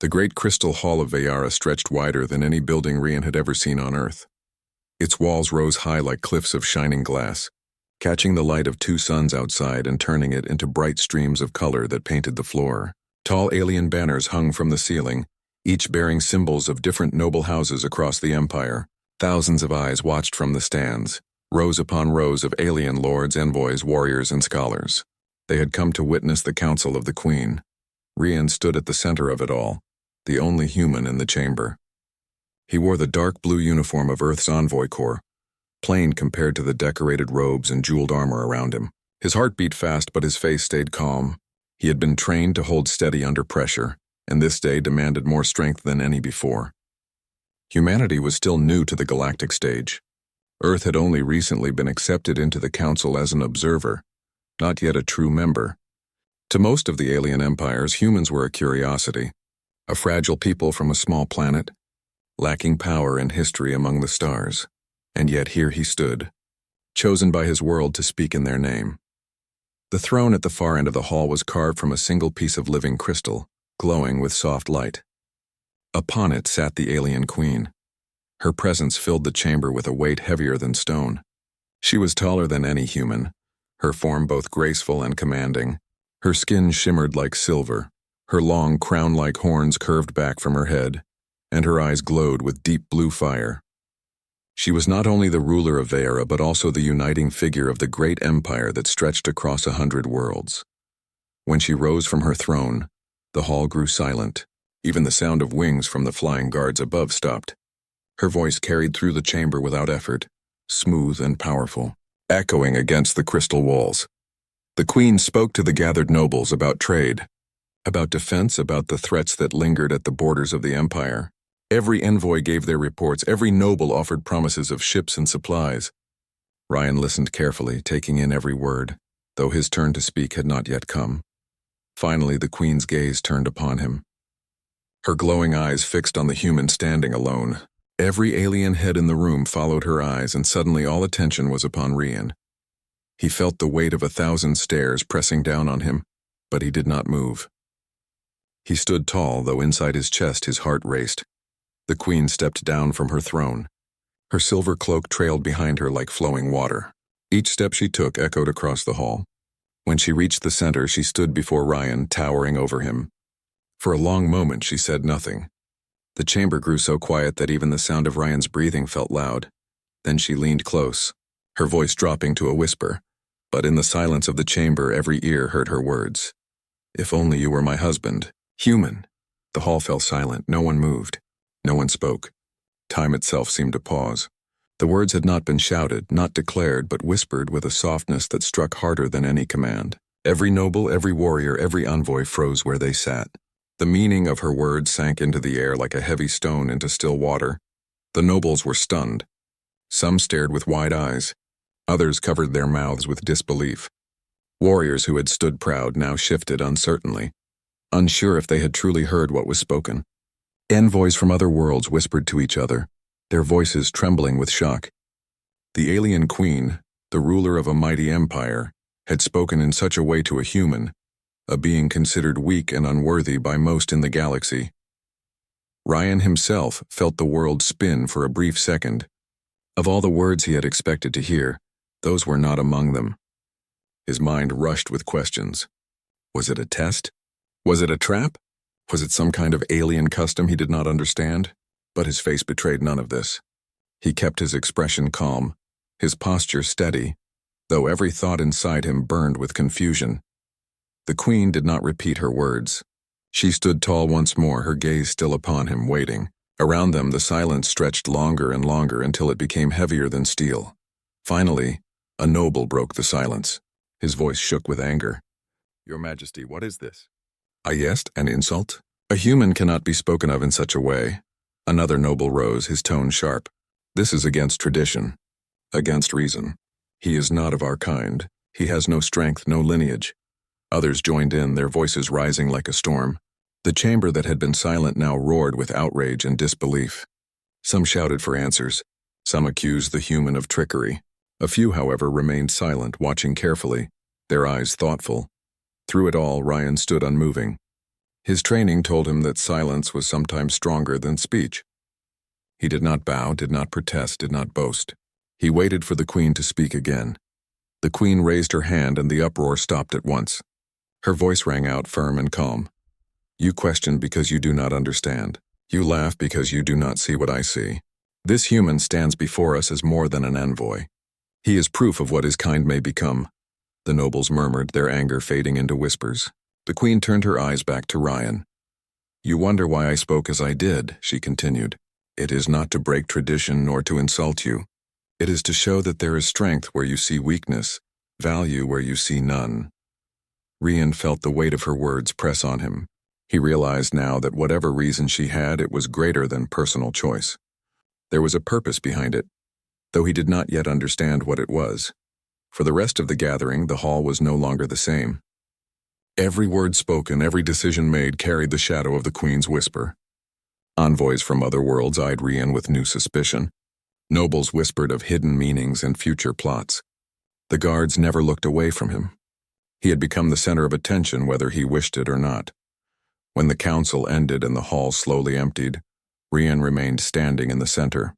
The great crystal hall of Vayara stretched wider than any building Rian had ever seen on Earth. Its walls rose high like cliffs of shining glass, catching the light of two suns outside and turning it into bright streams of color that painted the floor. Tall alien banners hung from the ceiling, each bearing symbols of different noble houses across the empire. Thousands of eyes watched from the stands, rows upon rows of alien lords, envoys, warriors, and scholars. They had come to witness the council of the Queen. Rian stood at the center of it all, the only human in the chamber. He wore the dark blue uniform of Earth's envoy corps, plain compared to the decorated robes and jeweled armor around him. His heart beat fast, but his face stayed calm. He had been trained to hold steady under pressure, and this day demanded more strength than any before. Humanity was still new to the galactic stage. Earth had only recently been accepted into the Council as an observer, not yet a true member. To most of the alien empires, humans were a curiosity, a fragile people from a small planet, lacking power and history among the stars. And yet here he stood, chosen by his world to speak in their name. The throne at the far end of the hall was carved from a single piece of living crystal, glowing with soft light. Upon it sat the alien queen. Her presence filled the chamber with a weight heavier than stone. She was taller than any human, her form both graceful and commanding. Her skin shimmered like silver, her long crown-like horns curved back from her head, and her eyes glowed with deep blue fire. She was not only the ruler of Vayara, but also the uniting figure of the great empire that stretched across 100 worlds. When she rose from her throne, the hall grew silent. Even the sound of wings from the flying guards above stopped. Her voice carried through the chamber without effort, smooth and powerful, echoing against the crystal walls. The queen spoke to the gathered nobles about trade, about defense, about the threats that lingered at the borders of the empire. Every envoy gave their reports, every noble offered promises of ships and supplies. Rian listened carefully, taking in every word, though his turn to speak had not yet come. Finally, the queen's gaze turned upon him. Her glowing eyes fixed on the human standing alone. Every alien head in the room followed her eyes, and suddenly all attention was upon Rian. He felt the weight of 1,000 stares pressing down on him, but he did not move. He stood tall, though inside his chest his heart raced. The queen stepped down from her throne. Her silver cloak trailed behind her like flowing water. Each step she took echoed across the hall. When she reached the center, she stood before Rian, towering over him. For a long moment she said nothing. The chamber grew so quiet that even the sound of Rian's breathing felt loud. Then she leaned close, her voice dropping to a whisper. But in the silence of the chamber, every ear heard her words. "If only you were my husband. Human." The hall fell silent. No one moved. No one spoke. Time itself seemed to pause. The words had not been shouted, not declared, but whispered with a softness that struck harder than any command. Every noble, every warrior, every envoy froze where they sat. The meaning of her words sank into the air like a heavy stone into still water. The nobles were stunned. Some stared with wide eyes. Others covered their mouths with disbelief. Warriors who had stood proud now shifted uncertainly, unsure if they had truly heard what was spoken. Envoys from other worlds whispered to each other, their voices trembling with shock. The alien queen, the ruler of a mighty empire, had spoken in such a way to a human, a being considered weak and unworthy by most in the galaxy. Rian himself felt the world spin for a brief second. Of all the words he had expected to hear, those were not among them. His mind rushed with questions. Was it a test? Was it a trap? Was it some kind of alien custom he did not understand? But his face betrayed none of this. He kept his expression calm, his posture steady, though every thought inside him burned with confusion. The queen did not repeat her words. She stood tall once more, her gaze still upon him, waiting. Around them, the silence stretched longer and longer until it became heavier than steel. Finally, a noble broke the silence. His voice shook with anger. "Your Majesty, what is this?" Yes, an insult? A human cannot be spoken of in such a way. Another noble rose, his tone sharp. "This is against tradition, against reason. He is not of our kind. He has no strength, no lineage." Others joined in, their voices rising like a storm. The chamber that had been silent now roared with outrage and disbelief. Some shouted for answers. Some accused the human of trickery. A few, however, remained silent, watching carefully, their eyes thoughtful. Through it all, Rian stood unmoving. His training told him that silence was sometimes stronger than speech. He did not bow, did not protest, did not boast. He waited for the queen to speak again. The queen raised her hand and the uproar stopped at once. Her voice rang out firm and calm. You question because you do not understand. You laugh because you do not see what I see. This human stands before us as more than an envoy. He is proof of what his kind may become. The nobles murmured, their anger fading into whispers. The queen turned her eyes back to Ryan. You wonder why I spoke as I did, she continued. It is not to break tradition nor to insult you. It is to show that there is strength where you see weakness, value where you see none. Ryan felt the weight of her words press on him. He realized now that whatever reason she had, it was greater than personal choice. There was a purpose behind it, though he did not yet understand what it was. For the rest of the gathering, the hall was no longer the same. Every word spoken, every decision made carried the shadow of the queen's whisper. Envoys from other worlds eyed Ryan with new suspicion. Nobles whispered of hidden meanings and future plots. The guards never looked away from him. He had become the center of attention whether he wished it or not. When the council ended and the hall slowly emptied, Ryan remained standing in the center.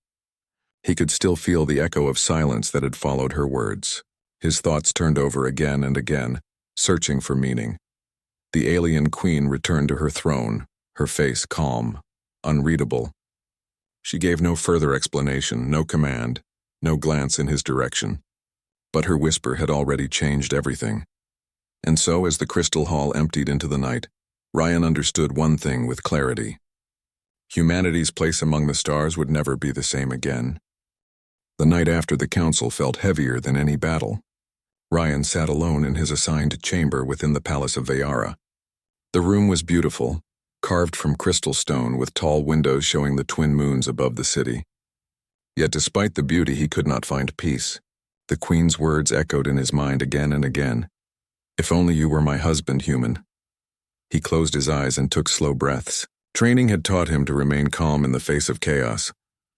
He could still feel the echo of silence that had followed her words. His thoughts turned over again and again, searching for meaning. The alien queen returned to her throne, her face calm, unreadable. She gave no further explanation, no command, no glance in his direction. But her whisper had already changed everything. And so, as the crystal hall emptied into the night, Ryan understood one thing with clarity. Humanity's place among the stars would never be the same again. The night after the council felt heavier than any battle. Ryan sat alone in his assigned chamber within the palace of Veyara. The room was beautiful, carved from crystal stone with tall windows showing the twin moons above the city. Yet despite the beauty, he could not find peace. The queen's words echoed in his mind again and again. If only you were my husband, human. He closed his eyes and took slow breaths. Training had taught him to remain calm in the face of chaos,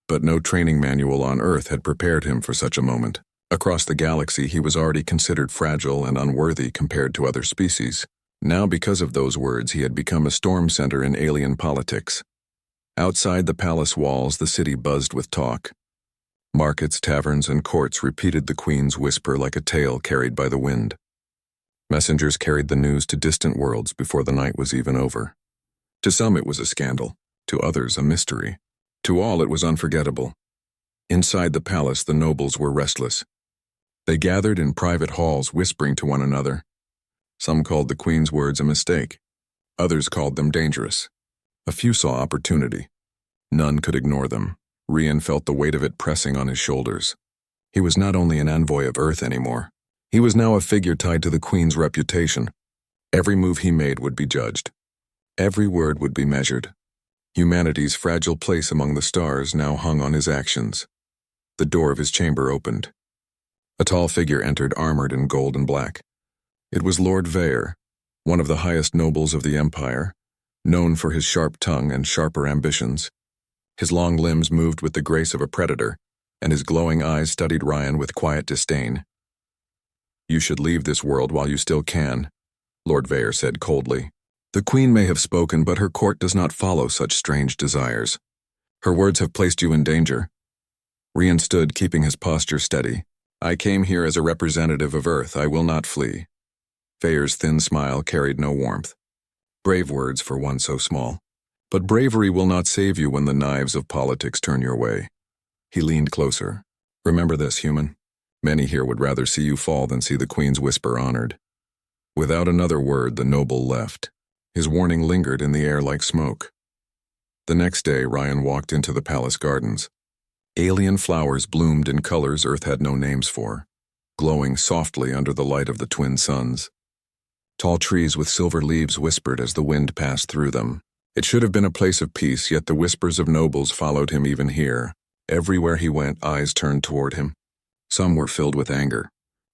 but no training manual on Earth had prepared him for such a moment. Across the galaxy, he was already considered fragile and unworthy compared to other species. Now, because of those words, he had become a storm center in alien politics. Outside the palace walls, the city buzzed with talk. Markets, taverns, and courts repeated the queen's whisper like a tale carried by the wind. Messengers carried the news to distant worlds before the night was even over. To some it was a scandal, to others a mystery. To all it was unforgettable. Inside the palace, the nobles were restless. They gathered in private halls, whispering to one another. Some called the queen's words a mistake. Others called them dangerous. A few saw opportunity. None could ignore them. Ryan felt the weight of it pressing on his shoulders. He was not only an envoy of Earth anymore. He was now a figure tied to the queen's reputation. Every move he made would be judged. Every word would be measured. Humanity's fragile place among the stars now hung on his actions. The door of his chamber opened. A tall figure entered, armored in gold and black. It was Lord Veyr, one of the highest nobles of the Empire, known for his sharp tongue and sharper ambitions. His long limbs moved with the grace of a predator, and his glowing eyes studied Ryan with quiet disdain. You should leave this world while you still can, Lord Veyr said coldly. The queen may have spoken, but her court does not follow such strange desires. Her words have placed you in danger. Ryan stood, keeping his posture steady. I came here as a representative of Earth. I will not flee. Veyr's thin smile carried no warmth. Brave words for one so small. But bravery will not save you when the knives of politics turn your way. He leaned closer. Remember this, human. Many here would rather see you fall than see the queen's whisper honored. Without another word, the noble left. His warning lingered in the air like smoke. The next day, Ryan walked into the palace gardens. Alien flowers bloomed in colors Earth had no names for, glowing softly under the light of the twin suns. Tall trees with silver leaves whispered as the wind passed through them. It should have been a place of peace, yet the whispers of nobles followed him even here. Everywhere he went, eyes turned toward him. Some were filled with anger,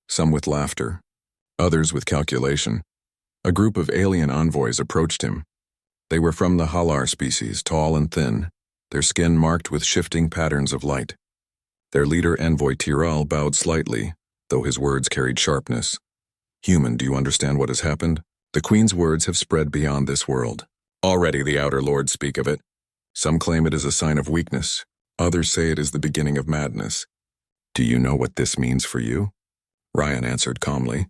some with laughter, others with calculation. A group of alien envoys approached him. They were from the Halar species, tall and thin, their skin marked with shifting patterns of light. Their leader, Envoy Tiral, bowed slightly, though his words carried sharpness. Human, do you understand what has happened? The queen's words have spread beyond this world. Already the outer lords speak of it. Some claim it is a sign of weakness. Others say it is the beginning of madness. Do you know what this means for you? Ryan answered calmly.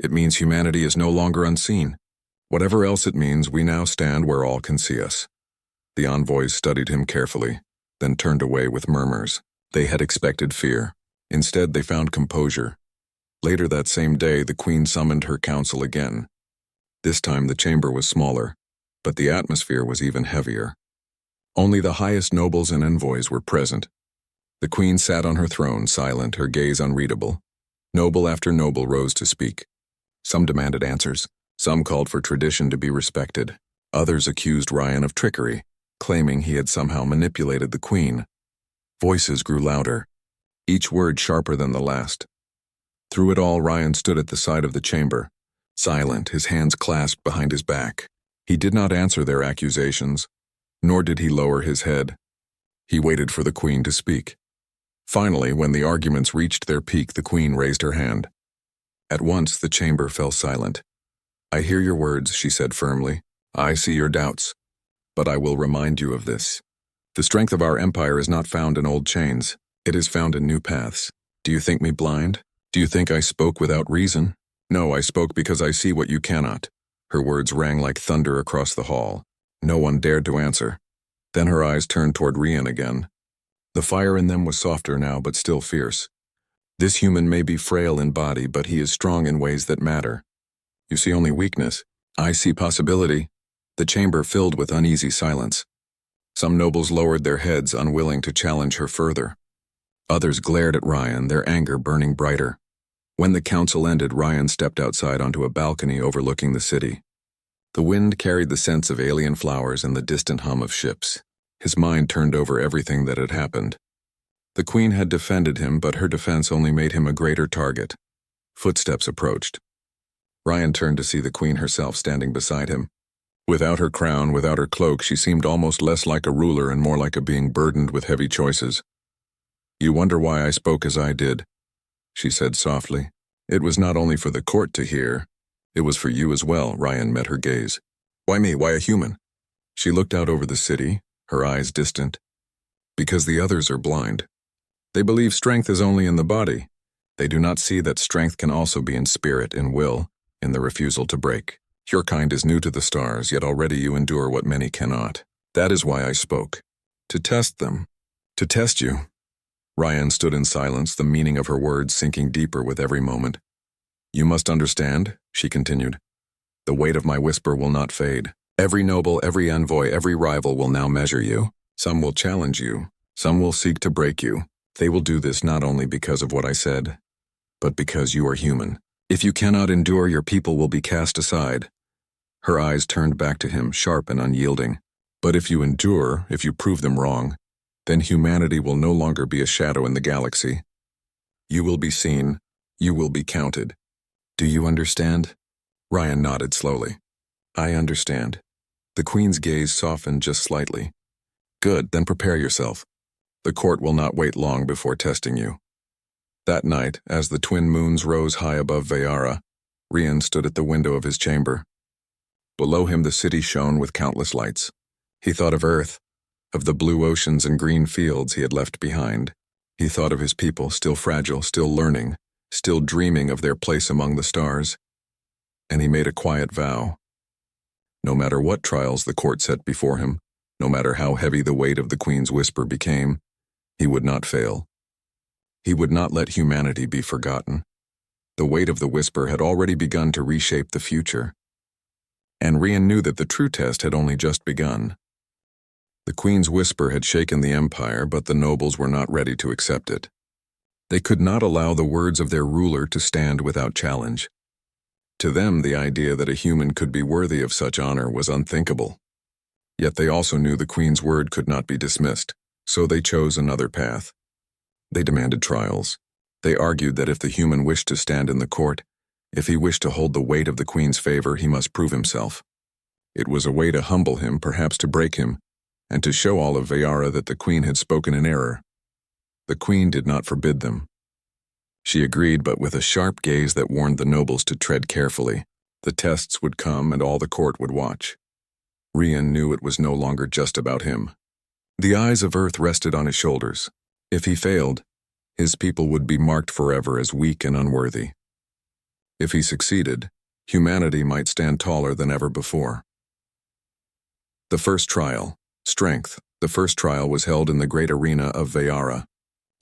It means humanity is no longer unseen. Whatever else it means, we now stand where all can see us. The envoys studied him carefully, then turned away with murmurs. They had expected fear. Instead, they found composure. Later that same day, the Queen summoned her council again. This time the chamber was smaller, but the atmosphere was even heavier. Only the highest nobles and envoys were present. The Queen sat on her throne, silent, her gaze unreadable. Noble after noble rose to speak. Some demanded answers. Some called for tradition to be respected. Others accused Ryan of trickery, claiming he had somehow manipulated the Queen. Voices grew louder, each word sharper than the last. Through it all, Ryan stood at the side of the chamber, silent, his hands clasped behind his back. He did not answer their accusations, nor did he lower his head. He waited for the Queen to speak. Finally, when the arguments reached their peak, the Queen raised her hand. At once, the chamber fell silent. I hear your words, she said firmly. I see your doubts. But I will remind you of this. The strength of our empire is not found in old chains. It is found in new paths. Do you think me blind? Do you think I spoke without reason? No, I spoke because I see what you cannot. Her words rang like thunder across the hall. No one dared to answer. Then her eyes turned toward Rian again. The fire in them was softer now, but still fierce. This human may be frail in body, but he is strong in ways that matter. You see only weakness. I see possibility. The chamber filled with uneasy silence. Some nobles lowered their heads, unwilling to challenge her further. Others glared at Ryan, their anger burning brighter. When the council ended, Ryan stepped outside onto a balcony overlooking the city. The wind carried the scents of alien flowers and the distant hum of ships. His mind turned over everything that had happened. The Queen had defended him, but her defense only made him a greater target. Footsteps approached. Ryan turned to see the Queen herself standing beside him. Without her crown, without her cloak, she seemed almost less like a ruler and more like a being burdened with heavy choices. You wonder why I spoke as I did, she said softly. It was not only for the court to hear. It was for you as well. Ryan met her gaze. Why me? Why a human? She looked out over the city, her eyes distant. Because the others are blind. They believe strength is only in the body. They do not see that strength can also be in spirit, in will, in the refusal to break. Your kind is new to the stars, yet already you endure what many cannot. That is why I spoke. To test them. To test you. Ryan stood in silence, the meaning of her words sinking deeper with every moment. You must understand, she continued. The weight of my whisper will not fade. Every noble, every envoy, every rival will now measure you. Some will challenge you. Some will seek to break you. They will do this not only because of what I said, but because you are human. If you cannot endure, your people will be cast aside. Her eyes turned back to him, sharp and unyielding. But if you endure, if you prove them wrong, then humanity will no longer be a shadow in the galaxy. You will be seen. You will be counted. Do you understand? Ryan nodded slowly. I understand. The Queen's gaze softened just slightly. Good, then prepare yourself. The court will not wait long before testing you. That night, as the twin moons rose high above Veyara, Rian stood at the window of his chamber. Below him the city shone with countless lights. He thought of Earth, of the blue oceans and green fields he had left behind. He thought of his people, still fragile, still learning, still dreaming of their place among the stars. And he made a quiet vow. No matter what trials the court set before him, no matter how heavy the weight of the Queen's whisper became, he would not fail. He would not let humanity be forgotten. The weight of the whisper had already begun to reshape the future. And Rian knew that the true test had only just begun. The Queen's whisper had shaken the empire, but the nobles were not ready to accept it. They could not allow the words of their ruler to stand without challenge. To them, the idea that a human could be worthy of such honor was unthinkable. Yet they also knew the Queen's word could not be dismissed, so they chose another path. They demanded trials. They argued that if the human wished to stand in the court, if he wished to hold the weight of the Queen's favor, he must prove himself. It was a way to humble him, perhaps to break him, and to show all of Veyara that the Queen had spoken in error. The Queen did not forbid them. She agreed, but with a sharp gaze that warned the nobles to tread carefully. The tests would come, and all the court would watch. Rian knew it was no longer just about him. The eyes of Earth rested on his shoulders. If he failed, his people would be marked forever as weak and unworthy. If he succeeded, humanity might stand taller than ever before. The first trial, Strength. The first trial was held in the great arena of Veyara.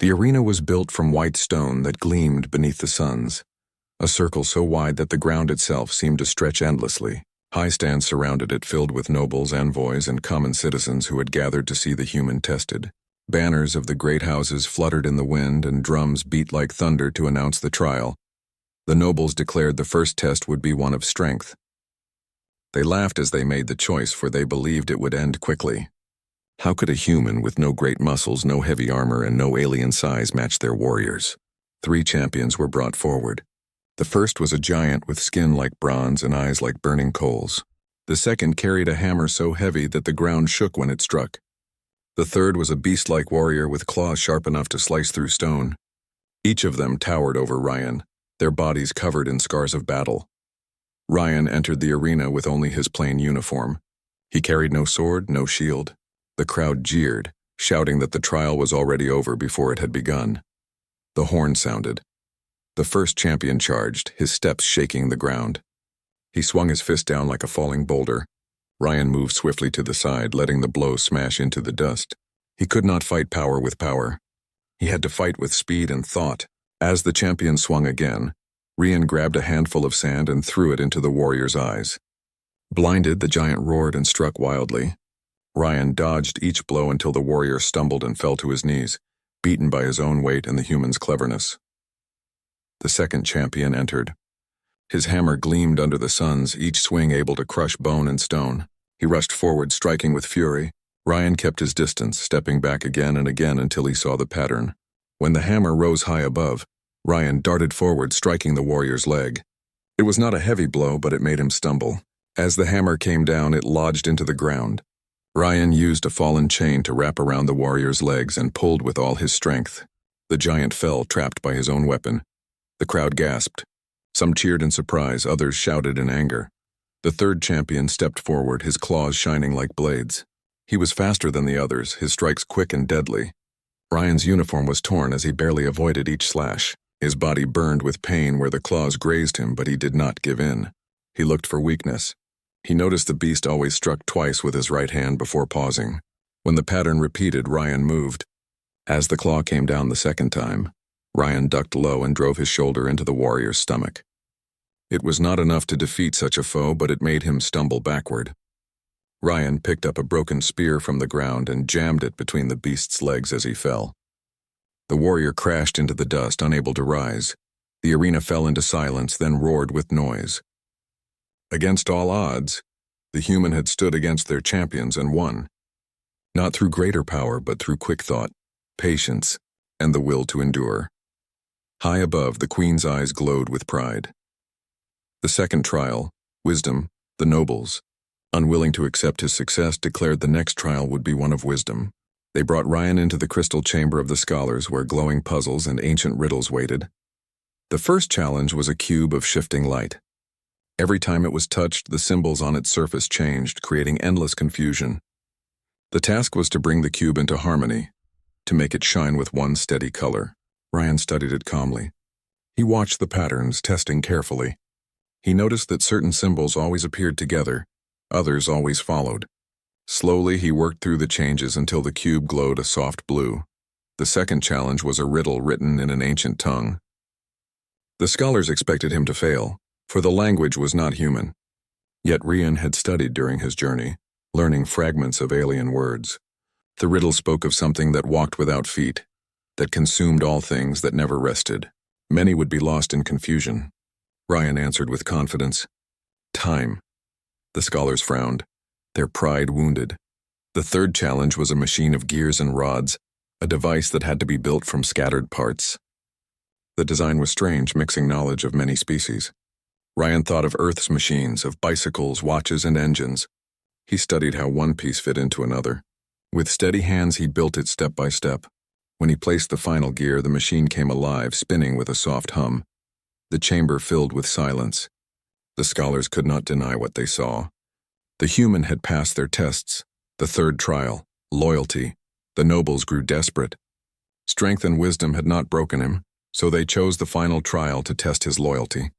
The arena was built from white stone that gleamed beneath the suns, a circle so wide that the ground itself seemed to stretch endlessly. High stands surrounded it, filled with nobles, envoys, and common citizens who had gathered to see the human tested. Banners of the great houses fluttered in the wind, and drums beat like thunder to announce the trial. The nobles declared the first test would be one of strength. They laughed as they made the choice, for they believed it would end quickly. How could a human with no great muscles, no heavy armor, and no alien size match their warriors? 3 champions were brought forward. The first was a giant with skin like bronze and eyes like burning coals. The second carried a hammer so heavy that the ground shook when it struck. The third was a beast-like warrior with claws sharp enough to slice through stone. Each of them towered over Rian, their bodies covered in scars of battle. Rian entered the arena with only his plain uniform. He carried no sword, no shield. The crowd jeered, shouting that the trial was already over before it had begun. The horn sounded. The first champion charged, his steps shaking the ground. He swung his fist down like a falling boulder. Rian moved swiftly to the side, letting the blow smash into the dust. He could not fight power with power. He had to fight with speed and thought. As the champion swung again, Rian grabbed a handful of sand and threw it into the warrior's eyes. Blinded, the giant roared and struck wildly. Rian dodged each blow until the warrior stumbled and fell to his knees, beaten by his own weight and the human's cleverness. The second champion entered. His hammer gleamed under the suns, each swing able to crush bone and stone. He rushed forward, striking with fury. Rian kept his distance, stepping back again and again until he saw the pattern. When the hammer rose high above, Rian darted forward, striking the warrior's leg. It was not a heavy blow, but it made him stumble. As the hammer came down, it lodged into the ground. Rian used a fallen chain to wrap around the warrior's legs and pulled with all his strength. The giant fell, trapped by his own weapon. The crowd gasped. Some cheered in surprise, others shouted in anger. The third champion stepped forward, his claws shining like blades. He was faster than the others, his strikes quick and deadly. Rian's uniform was torn as he barely avoided each slash. His body burned with pain where the claws grazed him, but he did not give in. He looked for weakness. He noticed the beast always struck twice with his right hand before pausing. When the pattern repeated, Rian moved. As the claw came down the second time, Rian ducked low and drove his shoulder into the warrior's stomach. It was not enough to defeat such a foe, but it made him stumble backward. Rian picked up a broken spear from the ground and jammed it between the beast's legs as he fell. The warrior crashed into the dust, unable to rise. The arena fell into silence, then roared with noise. Against all odds, the human had stood against their champions and won. Not through greater power, but through quick thought, patience, and the will to endure. High above, the queen's eyes glowed with pride. The second trial, Wisdom, the nobles, unwilling to accept his success, declared the next trial would be one of wisdom. They brought Rian into the crystal chamber of the scholars, where glowing puzzles and ancient riddles waited. The first challenge was a cube of shifting light. Every time it was touched, the symbols on its surface changed, creating endless confusion. The task was to bring the cube into harmony, to make it shine with one steady color. Rian studied it calmly. He watched the patterns, testing carefully. He noticed that certain symbols always appeared together, others always followed. Slowly, he worked through the changes until the cube glowed a soft blue. The second challenge was a riddle written in an ancient tongue. The scholars expected him to fail, for the language was not human. Yet Rian had studied during his journey, learning fragments of alien words. The riddle spoke of something that walked without feet, that consumed all things, that never rested. Many would be lost in confusion. Rian answered with confidence. Time. The scholars frowned, their pride wounded. The third challenge was a machine of gears and rods, a device that had to be built from scattered parts. The design was strange, mixing knowledge of many species. Rian thought of Earth's machines, of bicycles, watches, and engines. He studied how one piece fit into another. With steady hands, he built it step by step. When he placed the final gear, the machine came alive, spinning with a soft hum. The chamber filled with silence. The scholars could not deny what they saw. The human had passed their tests. The third trial, loyalty. The nobles grew desperate. Strength and wisdom had not broken him, so they chose the final trial to test his loyalty.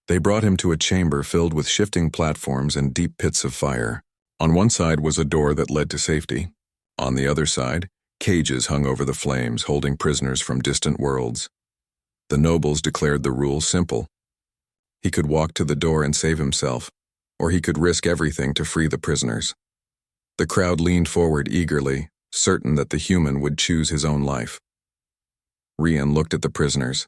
They brought him to a chamber filled with shifting platforms and deep pits of fire. On one side was a door that led to safety. On the other side, cages hung over the flames, holding prisoners from distant worlds. The nobles declared the rule simple. He could walk to the door and save himself, or he could risk everything to free the prisoners. The crowd leaned forward eagerly, certain that the human would choose his own life. Rian looked at the prisoners.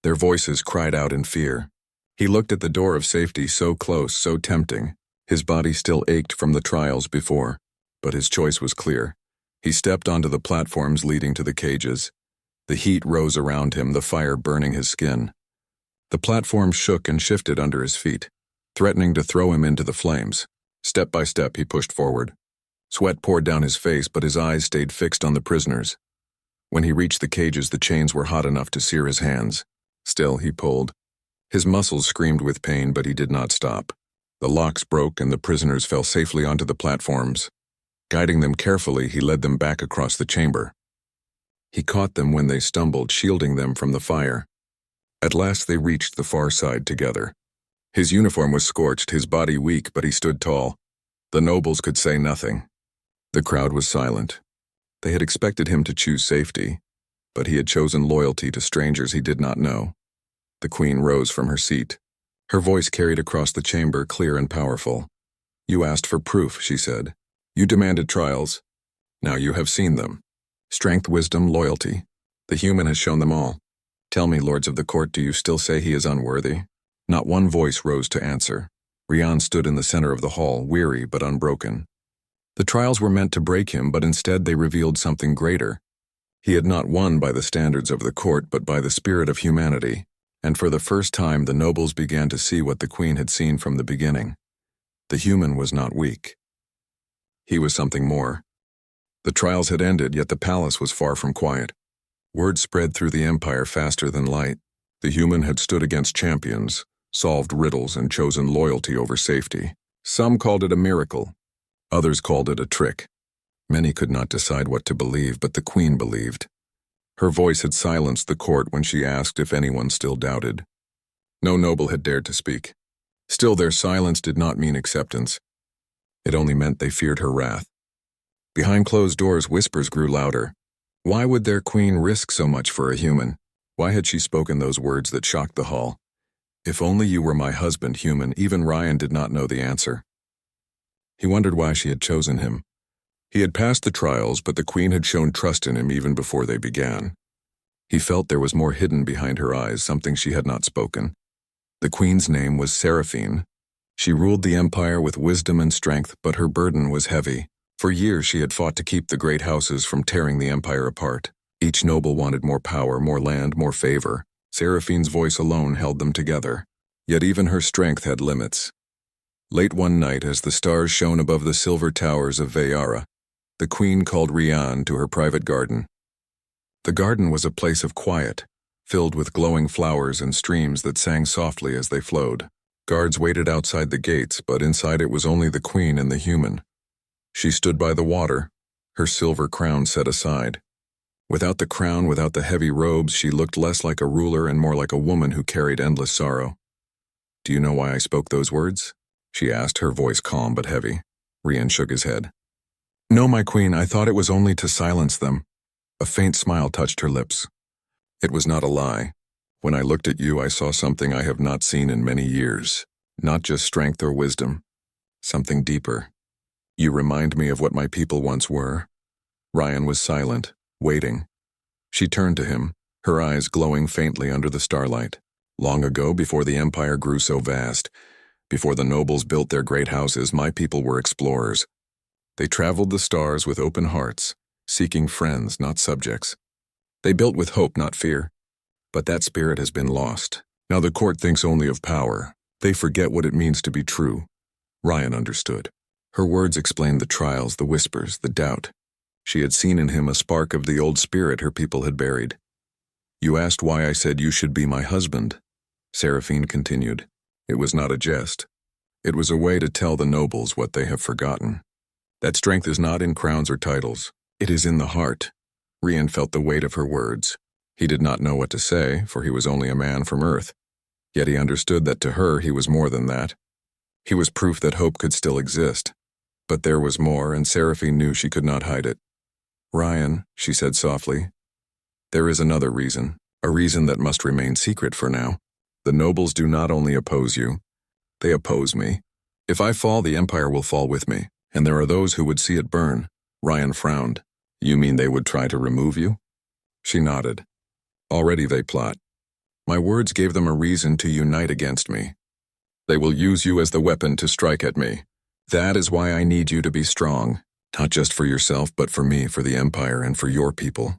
Their voices cried out in fear. He looked at the door of safety, so close, so tempting. His body still ached from the trials before, but his choice was clear. He stepped onto the platforms leading to the cages. The heat rose around him, the fire burning his skin. The platform shook and shifted under his feet, threatening to throw him into the flames. Step by step, he pushed forward. Sweat poured down his face, but his eyes stayed fixed on the prisoners. When he reached the cages, the chains were hot enough to sear his hands. Still, he pulled. His muscles screamed with pain, but he did not stop. The locks broke and the prisoners fell safely onto the platforms. Guiding them carefully, he led them back across the chamber. He caught them when they stumbled, shielding them from the fire. At last they reached the far side together. His uniform was scorched, his body weak, but he stood tall. The nobles could say nothing. The crowd was silent. They had expected him to choose safety, but he had chosen loyalty to strangers he did not know. The queen rose from her seat. Her voice carried across the chamber, clear and powerful. "You asked for proof," she said. "You demanded trials. Now you have seen them. Strength, wisdom, loyalty. The human has shown them all. Tell me, lords of the court, do you still say he is unworthy?" Not one voice rose to answer. Rian stood in the center of the hall, weary but unbroken. The trials were meant to break him, but instead they revealed something greater. He had not won by the standards of the court, but by the spirit of humanity. And for the first time, the nobles began to see what the queen had seen from the beginning. The human was not weak. He was something more. The trials had ended, yet the palace was far from quiet. Word spread through the empire faster than light. The human had stood against champions, solved riddles, and chosen loyalty over safety. Some called it a miracle. Others called it a trick. Many could not decide what to believe, but the queen believed. Her voice had silenced the court when she asked if anyone still doubted. No noble had dared to speak. Still, their silence did not mean acceptance. It only meant they feared her wrath. Behind closed doors, whispers grew louder. Why would their queen risk so much for a human? Why had she spoken those words that shocked the hall? "If only you were my husband, human." Even Ryan did not know the answer. He wondered why she had chosen him. He had passed the trials, but the queen had shown trust in him even before they began. He felt there was more hidden behind her eyes, something she had not spoken. The queen's name was Seraphine. She ruled the empire with wisdom and strength, but her burden was heavy. For years she had fought to keep the great houses from tearing the empire apart. Each noble wanted more power, more land, more favor. Seraphine's voice alone held them together. Yet even her strength had limits. Late one night, as the stars shone above the silver towers of Veyara, the queen called Rian to her private garden. The garden was a place of quiet, filled with glowing flowers and streams that sang softly as they flowed. Guards waited outside the gates, but inside it was only the queen and the human. She stood by the water, her silver crown set aside. Without the crown, without the heavy robes, she looked less like a ruler and more like a woman who carried endless sorrow. "Do you know why I spoke those words?" she asked, her voice calm but heavy. Rian shook his head. "No, my queen, I thought it was only to silence them." A faint smile touched her lips. "It was not a lie. When I looked at you, I saw something I have not seen in many years. Not just strength or wisdom. Something deeper. You remind me of what my people once were." Rian was silent, waiting. She turned to him, her eyes glowing faintly under the starlight. "Long ago, before the empire grew so vast, before the nobles built their great houses, my people were explorers. They traveled the stars with open hearts, seeking friends, not subjects. They built with hope, not fear. But that spirit has been lost. Now the court thinks only of power. They forget what it means to be true." Rian understood. Her words explained the trials, the whispers, the doubt. She had seen in him a spark of the old spirit her people had buried. "You asked why I said you should be my husband," Seraphine continued. "It was not a jest. It was a way to tell the nobles what they have forgotten. That strength is not in crowns or titles. It is in the heart. Rian felt the weight of her words. He did not know what to say, for he was only a man from Earth. Yet he understood that to her he was more than that. He was proof that hope could still exist. But there was more, and Scifi knew she could not hide it. "Ryan," she said softly, "there is another reason, a reason that must remain secret for now. The nobles do not only oppose you, they oppose me. If I fall, the Empire will fall with me, and there are those who would see it burn." Ryan frowned. "You mean they would try to remove you?" She nodded. "Already they plot. My words gave them a reason to unite against me. They will use you as the weapon to strike at me. That is why I need you to be strong, not just for yourself, but for me, for the Empire, and for your people."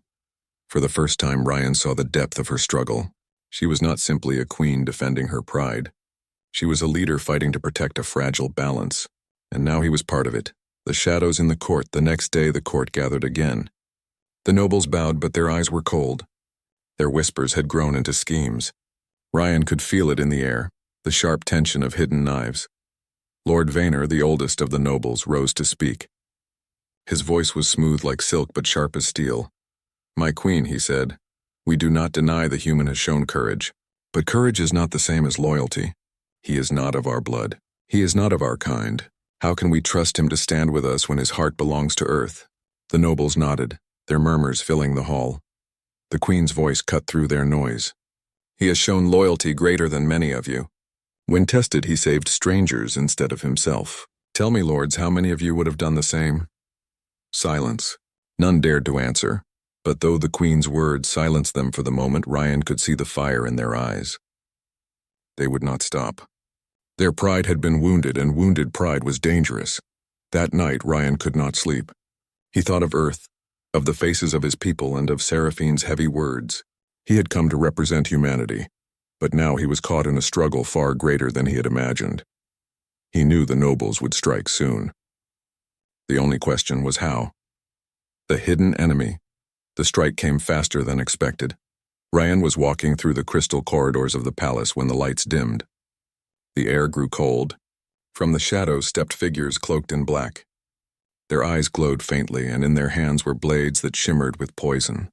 For the first time, Ryan saw the depth of her struggle. She was not simply a queen defending her pride. She was a leader fighting to protect a fragile balance. And now he was part of it. The shadows in the court. The next day the court gathered again. The nobles bowed, but their eyes were cold. Their whispers had grown into schemes. Ryan could feel it in the air, the sharp tension of hidden knives. Lord Vaynor, the oldest of the nobles, rose to speak. His voice was smooth like silk but sharp as steel. "My queen," he said, "we do not deny the human has shown courage. But courage is not the same as loyalty. He is not of our blood. He is not of our kind. How can we trust him to stand with us when his heart belongs to Earth?" The nobles nodded, their murmurs filling the hall. The queen's voice cut through their noise. "He has shown loyalty greater than many of you. When tested, he saved strangers instead of himself. Tell me, lords, how many of you would have done the same?" Silence. None dared to answer, but though the queen's words silenced them for the moment, Ryan could see the fire in their eyes. They would not stop. Their pride had been wounded, and wounded pride was dangerous. That night, Ryan could not sleep. He thought of Earth, of the faces of his people, and of Seraphine's heavy words. He had come to represent humanity, but now he was caught in a struggle far greater than he had imagined. He knew the nobles would strike soon. The only question was how. The hidden enemy. The strike came faster than expected. Ryan was walking through the crystal corridors of the palace when the lights dimmed. The air grew cold. From the shadows stepped figures cloaked in black. Their eyes glowed faintly, and in their hands were blades that shimmered with poison.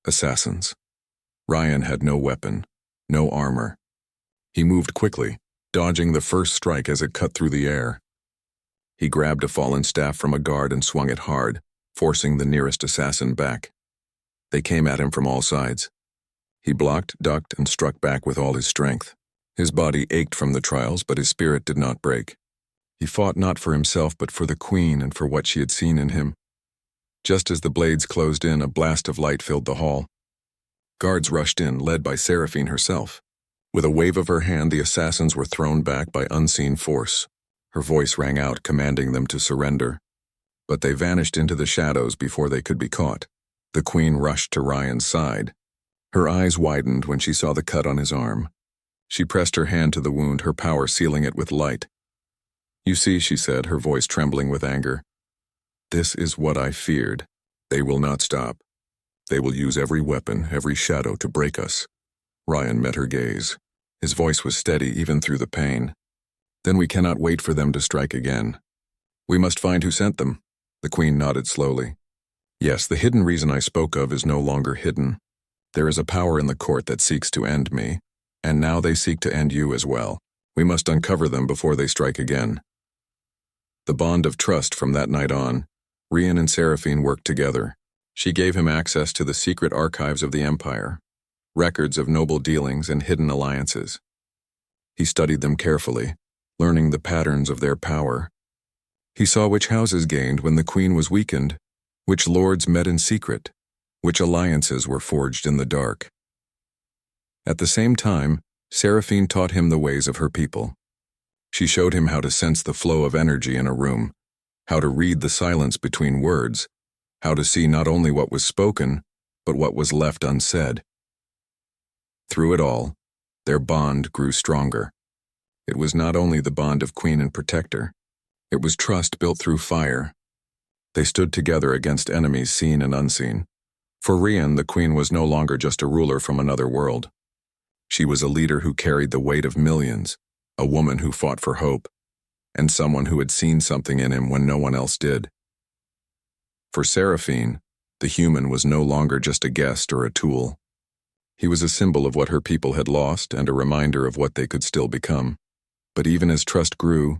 Assassins. Ryan had no weapon, no armor. He moved quickly, dodging the first strike as it cut through the air. He grabbed a fallen staff from a guard and swung it hard, forcing the nearest assassin back. They came at him from all sides. He blocked, ducked, and struck back with all his strength. His body ached from the trials, but his spirit did not break. He fought not for himself, but for the queen and for what she had seen in him. Just as the blades closed in, a blast of light filled the hall. Guards rushed in, led by Seraphine herself. With a wave of her hand, the assassins were thrown back by unseen force. Her voice rang out, commanding them to surrender. But they vanished into the shadows before they could be caught. The queen rushed to Ryan's side. Her eyes widened when she saw the cut on his arm. She pressed her hand to the wound, her power sealing it with light. "You see," she said, her voice trembling with anger. "This is what I feared. They will not stop. They will use every weapon, every shadow to break us." Ryan met her gaze. His voice was steady even through the pain. "Then we cannot wait for them to strike again. We must find who sent them." The queen nodded slowly. "Yes, the hidden reason I spoke of is no longer hidden. There is a power in the court that seeks to end me, and now they seek to end you as well. We must uncover them before they strike again." The bond of trust from that night on, Rian and Seraphine worked together. She gave him access to the secret archives of the Empire, records of noble dealings and hidden alliances. He studied them carefully, learning the patterns of their power. He saw which houses gained when the queen was weakened, which lords met in secret, which alliances were forged in the dark. At the same time, Seraphine taught him the ways of her people. She showed him how to sense the flow of energy in a room, how to read the silence between words, how to see not only what was spoken, but what was left unsaid. Through it all, their bond grew stronger. It was not only the bond of queen and protector, it was trust built through fire. They stood together against enemies seen and unseen. For Rian, the queen was no longer just a ruler from another world. She was a leader who carried the weight of millions, a woman who fought for hope, and someone who had seen something in him when no one else did. For Seraphine, the human was no longer just a guest or a tool. He was a symbol of what her people had lost and a reminder of what they could still become. But even as trust grew,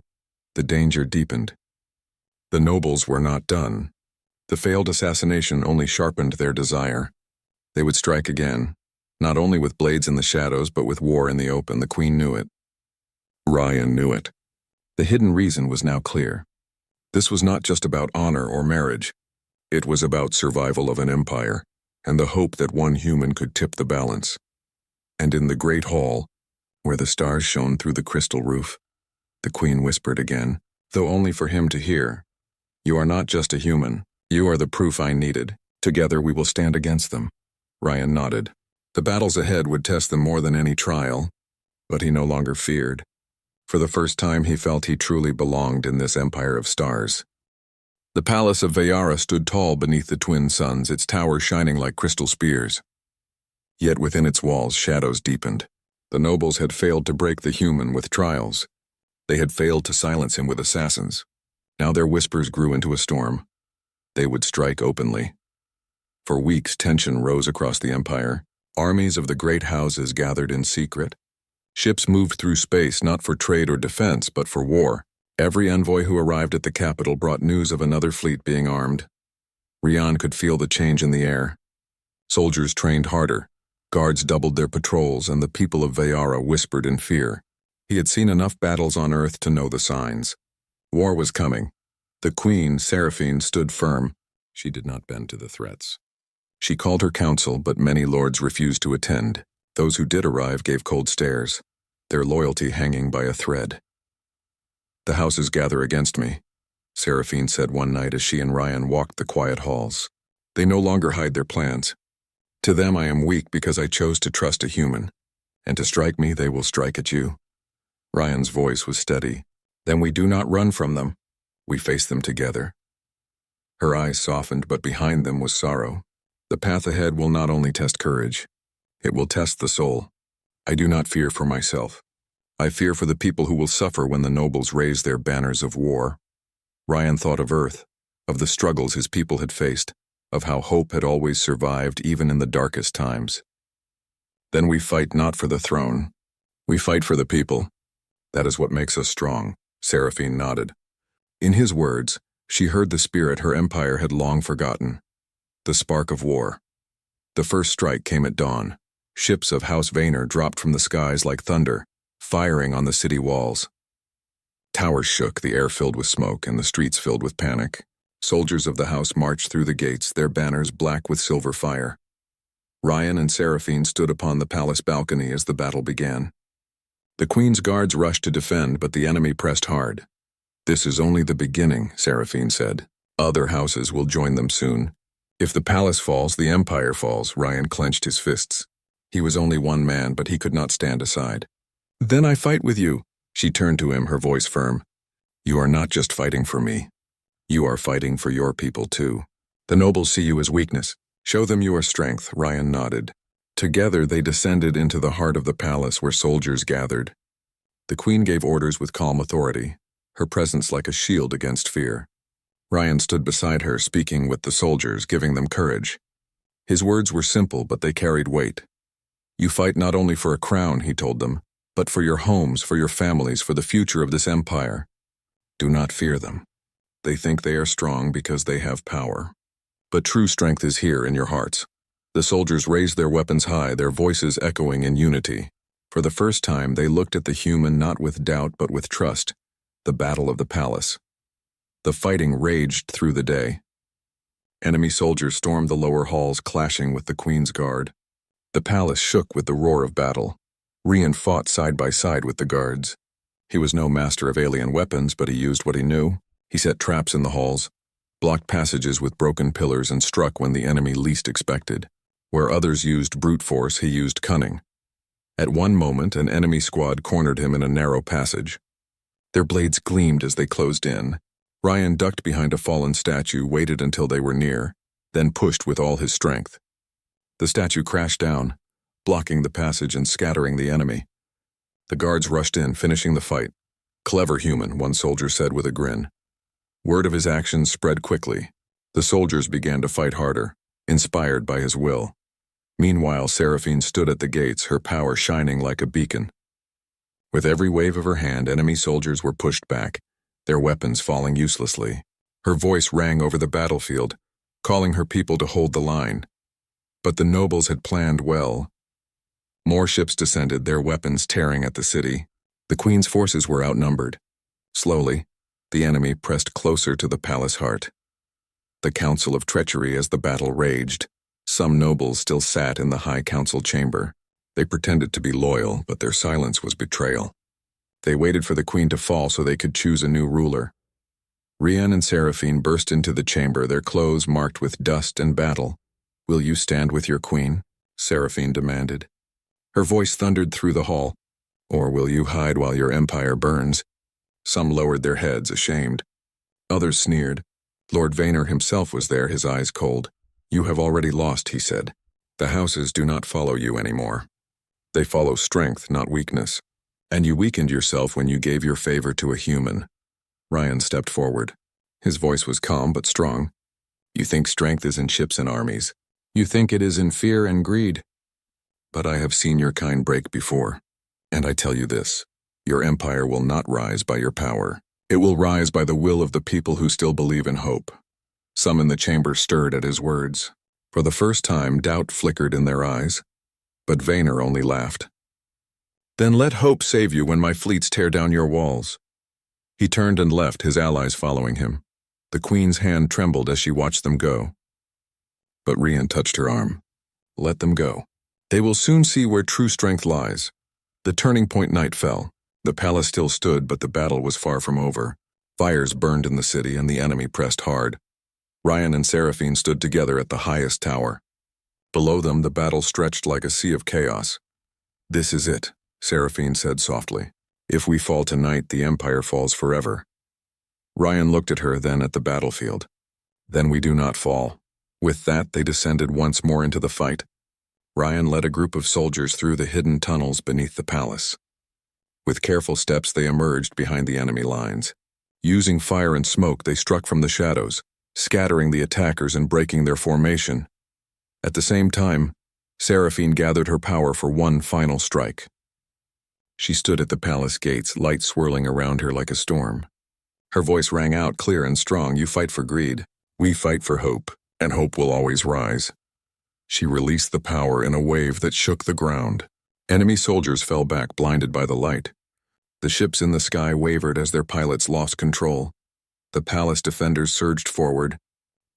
the danger deepened. The nobles were not done. The failed assassination only sharpened their desire. They would strike again, not only with blades in the shadows but with war in the open. The queen knew it. Ryan knew it. The hidden reason was now clear. This was not just about honor or marriage. It was about survival of an empire, and the hope that one human could tip the balance. And in the great hall, where the stars shone through the crystal roof, the queen whispered again, though only for him to hear, "You are not just a human. You are the proof I needed. Together we will stand against them." Ryan nodded. The battles ahead would test them more than any trial, but he no longer feared. For the first time he felt he truly belonged in this empire of stars. The palace of Veyara stood tall beneath the twin suns, its towers shining like crystal spears. Yet within its walls shadows deepened. The nobles had failed to break the human with trials. They had failed to silence him with assassins. Now their whispers grew into a storm. They would strike openly. For weeks tension rose across the empire. Armies of the great houses gathered in secret. Ships moved through space not for trade or defense, but for war. Every envoy who arrived at the capital brought news of another fleet being armed. Rian could feel the change in the air. Soldiers trained harder. Guards doubled their patrols, and the people of Veyara whispered in fear. He had seen enough battles on Earth to know the signs. War was coming. The queen, Seraphine, stood firm. She did not bend to the threats. She called her council, but many lords refused to attend. Those who did arrive gave cold stares, their loyalty hanging by a thread. "The houses gather against me," Seraphine said one night as she and Ryan walked the quiet halls. "They no longer hide their plans. To them I am weak because I chose to trust a human, and to strike me they will strike at you." Ryan's voice was steady. "Then we do not run from them. We face them together." Her eyes softened, but behind them was sorrow. "The path ahead will not only test courage, it will test the soul. I do not fear for myself. I fear for the people who will suffer when the nobles raise their banners of war." Ryan thought of Earth, of the struggles his people had faced, of how hope had always survived even in the darkest times. "Then we fight not for the throne. We fight for the people. That is what makes us strong," Seraphine nodded. In his words, she heard the spirit her empire had long forgotten. The spark of war. The first strike came at dawn. Ships of House Vayner dropped from the skies like thunder, firing on the city walls. Towers shook, the air filled with smoke, and the streets filled with panic. Soldiers of the house marched through the gates, their banners black with silver fire. Ryan and Seraphine stood upon the palace balcony as the battle began. The queen's guards rushed to defend, but the enemy pressed hard. "This is only the beginning," Seraphine said. "Other houses will join them soon. If the palace falls, the empire falls." Ryan clenched his fists. He was only one man, but he could not stand aside. "Then I fight with you." She turned to him, her voice firm. "You are not just fighting for me. You are fighting for your people too. The nobles see you as weakness. Show them your strength." Ryan nodded. Together they descended into the heart of the palace where soldiers gathered. The queen gave orders with calm authority, her presence like a shield against fear. Ryan stood beside her, speaking with the soldiers, giving them courage. His words were simple, but they carried weight. "You fight not only for a crown," he told them, "but for your homes, for your families, for the future of this empire. Do not fear them. They think they are strong because they have power. But true strength is here in your hearts." The soldiers raised their weapons high, their voices echoing in unity. For the first time, they looked at the human not with doubt but with trust. The battle of the palace. The fighting raged through the day. Enemy soldiers stormed the lower halls, clashing with the queen's guard. The palace shook with the roar of battle. Rian fought side by side with the guards. He was no master of alien weapons, but he used what he knew. He set traps in the halls, blocked passages with broken pillars, and struck when the enemy least expected. Where others used brute force, he used cunning. At one moment, an enemy squad cornered him in a narrow passage. Their blades gleamed as they closed in. Ryan ducked behind a fallen statue, waited until they were near, then pushed with all his strength. The statue crashed down, blocking the passage and scattering the enemy. The guards rushed in, finishing the fight. Clever human, one soldier said with a grin. Word of his actions spread quickly. The soldiers began to fight harder, inspired by his will. Meanwhile, Seraphine stood at the gates, her power shining like a beacon. With every wave of her hand, enemy soldiers were pushed back, their weapons falling uselessly. Her voice rang over the battlefield, calling her people to hold the line. But the nobles had planned well. More ships descended, their weapons tearing at the city. The queen's forces were outnumbered. Slowly, the enemy pressed closer to the palace heart. The council of treachery as the battle raged. Some nobles still sat in the high council chamber. They pretended to be loyal, but their silence was betrayal. They waited for the queen to fall so they could choose a new ruler. Rian and Seraphine burst into the chamber, their clothes marked with dust and battle. "Will you stand with your queen?" Seraphine demanded. Her voice thundered through the hall. "Or will you hide while your empire burns?" Some lowered their heads, ashamed. Others sneered. Lord Vaynor himself was there, his eyes cold. "You have already lost," he said. "The houses do not follow you anymore. They follow strength, not weakness. And you weakened yourself when you gave your favor to a human." Ryan stepped forward. His voice was calm but strong. "You think strength is in ships and armies. You think it is in fear and greed. But I have seen your kind break before. And I tell you this, your empire will not rise by your power. It will rise by the will of the people who still believe in hope." Some in the chamber stirred at his words. For the first time, doubt flickered in their eyes. But Vaynor only laughed. "Then let hope save you when my fleets tear down your walls." He turned and left, his allies following him. The queen's hand trembled as she watched them go. But Rian touched her arm. "Let them go. They will soon see where true strength lies." The turning point night fell. The palace still stood, but the battle was far from over. Fires burned in the city, and the enemy pressed hard. Ryan and Seraphine stood together at the highest tower. Below them, the battle stretched like a sea of chaos. "This is it," Seraphine said softly. "If we fall tonight, the empire falls forever." Ryan looked at her, then at the battlefield. "Then we do not fall." With that, they descended once more into the fight. Ryan led a group of soldiers through the hidden tunnels beneath the palace. With careful steps, they emerged behind the enemy lines. Using fire and smoke, they struck from the shadows, scattering the attackers and breaking their formation. At the same time, Seraphine gathered her power for one final strike. She stood at the palace gates, light swirling around her like a storm. Her voice rang out clear and strong. "You fight for greed. We fight for hope, and hope will always rise." She released the power in a wave that shook the ground. Enemy soldiers fell back, blinded by the light. The ships in the sky wavered as their pilots lost control. The palace defenders surged forward,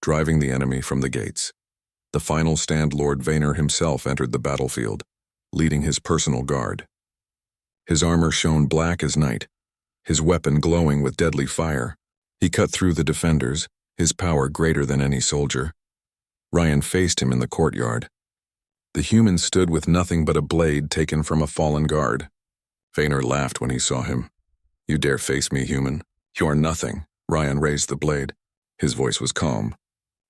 driving the enemy from the gates. The final stand, Lord Vaynor himself entered the battlefield, leading his personal guard. His armor shone black as night, his weapon glowing with deadly fire. He cut through the defenders, his power greater than any soldier. Ryan faced him in the courtyard. The human stood with nothing but a blade taken from a fallen guard. Vaynor laughed when he saw him. "You dare face me, human? You are nothing." Ryan raised the blade. His voice was calm.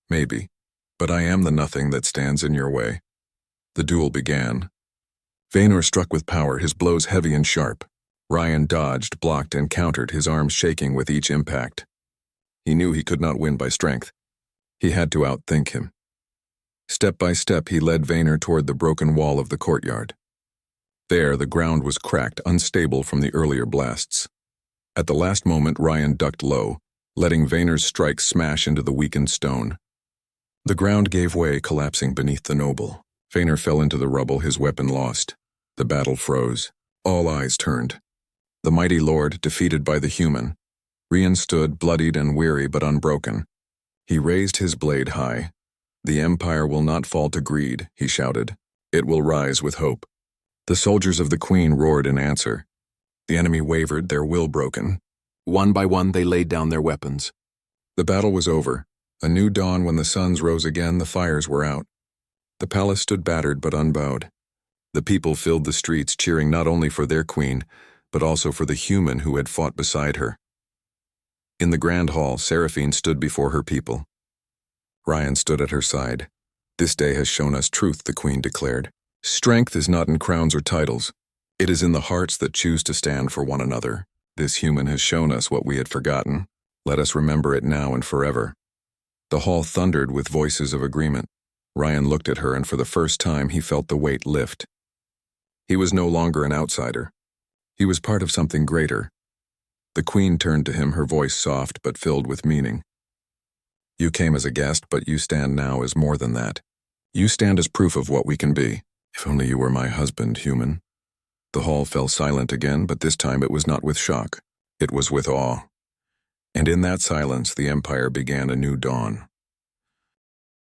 "Maybe, but I am the nothing that stands in your way." The duel began. Vaynor struck with power, his blows heavy and sharp. Ryan dodged, blocked, and countered, his arms shaking with each impact. He knew he could not win by strength. He had to outthink him. Step by step, he led Vaynor toward the broken wall of the courtyard. There, the ground was cracked, unstable from the earlier blasts. At the last moment, Ryan ducked low, letting Vaynor's strike smash into the weakened stone. The ground gave way, collapsing beneath the noble. Vaynor fell into the rubble, his weapon lost. The battle froze. All eyes turned. The mighty lord, defeated by the human. Rian stood, bloodied and weary but unbroken. He raised his blade high. "The empire will not fall to greed," he shouted. "It will rise with hope." The soldiers of the queen roared in answer. The enemy wavered, their will broken. One by one, they laid down their weapons. The battle was over. A new dawn. When the suns rose again, the fires were out. The palace stood battered but unbowed. The people filled the streets, cheering not only for their queen, but also for the human who had fought beside her. In the grand hall, Seraphine stood before her people. Ryan stood at her side. "This day has shown us truth," the queen declared. "Strength is not in crowns or titles. It is in the hearts that choose to stand for one another." This human has shown us what we had forgotten. Let us remember it now and forever." The hall thundered with voices of agreement. Ryan looked at her, and for the first time he felt the weight lift. He was no longer an outsider. He was part of something greater. The Queen turned to him, her voice soft but filled with meaning. "You came as a guest, but you stand now as more than that. You stand as proof of what we can be. If only you were my husband, human." The hall fell silent again, but this time it was not with shock. It was with awe. And in that silence, the Empire began a new dawn.